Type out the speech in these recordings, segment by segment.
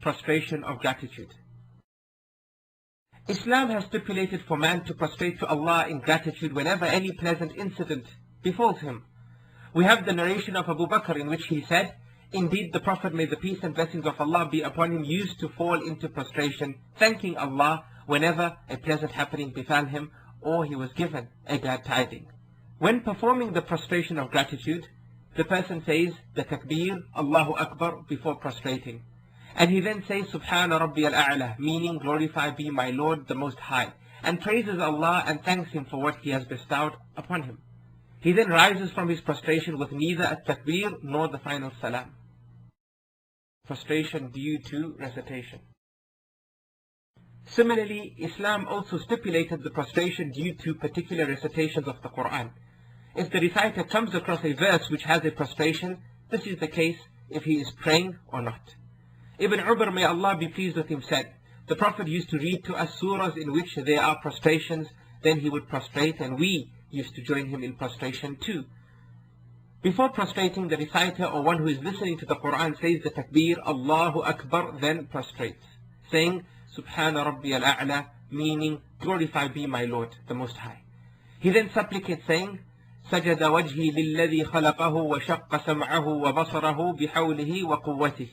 prostration of gratitude. Islam has stipulated for man to prostrate to Allah in gratitude whenever any pleasant incident befalls him. We have the narration of Abu Bakr in which he said, "Indeed, the Prophet, may the peace and blessings of Allah be upon him, used to fall into prostration, thanking Allah whenever a pleasant happening befell him or he was given a glad tiding." When performing the prostration of gratitude, the person says the takbir, Allahu Akbar, before prostrating. And he then says, Subhana Rabbi al-A'la, meaning glorified be my Lord the Most High, and praises Allah and thanks Him for what He has bestowed upon him. He then rises from his prostration with neither a takbir nor the final salam. Prostration due to recitation. Similarly, Islam also stipulated the prostration due to particular recitations of the Quran. If the reciter comes across a verse which has a prostration, this is the case if he is praying or not. Ibn Umar, may Allah be pleased with him, said, the Prophet used to read to us surahs in which there are prostrations, then he would prostrate, and we used to join him in prostration too. Before prostrating, the reciter or one who is listening to the Quran says the takbir, Allahu Akbar, then prostrates, saying, Subhana Rabbi al-A'la, meaning glorified be my Lord the Most High. He then supplicates, saying, سجد وجهي للذي خلقه وشق سمعه وبصره بحوله وقوته.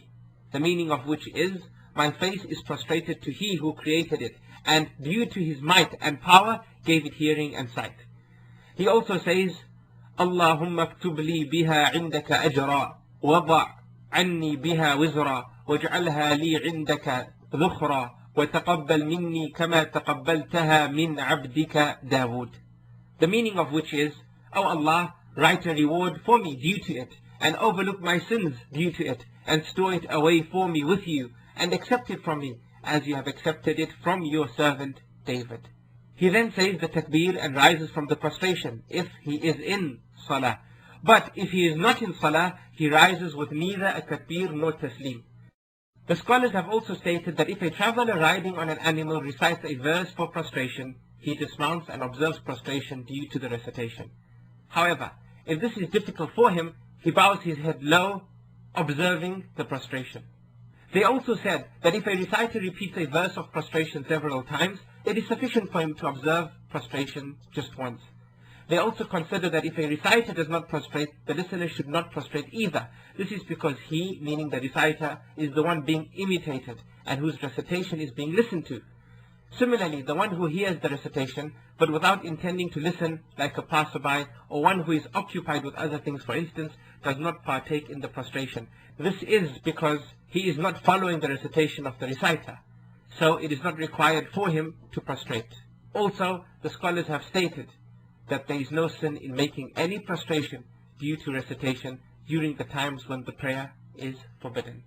The meaning of which is, my face is prostrated to He who created it, and due to His might and power gave it hearing and sight. He also says, Allahumma aktub li biha indaka ajra, wada' anni biha wizra, waj'alha li indaka dhukhra, wa taqabbal minni kama taqabbaltaha min abdika Dawood. The meaning of which is, O Allah, write a reward for me due to it, and overlook my sins due to it, and store it away for me with you, and accept it from me, as you have accepted it from your servant David. He then says the takbir and rises from the prostration, if he is in salah. But if he is not in salah, he rises with neither a takbir nor taslim. The scholars have also stated that if a traveler riding on an animal recites a verse for prostration, he dismounts and observes prostration due to the recitation. However, if this is difficult for him, he bows his head low, observing the prostration. They also said that if a reciter repeats a verse of prostration several times, it is sufficient for him to observe prostration just once. They also consider that if a reciter does not prostrate, the listener should not prostrate either. This is because he, meaning the reciter, is the one being imitated and whose recitation is being listened to. Similarly, the one who hears the recitation, but without intending to listen, like a passerby, or one who is occupied with other things, for instance, does not partake in the prostration. This is because he is not following the recitation of the reciter, so it is not required for him to prostrate. Also, the scholars have stated that there is no sin in making any prostration due to recitation during the times when the prayer is forbidden.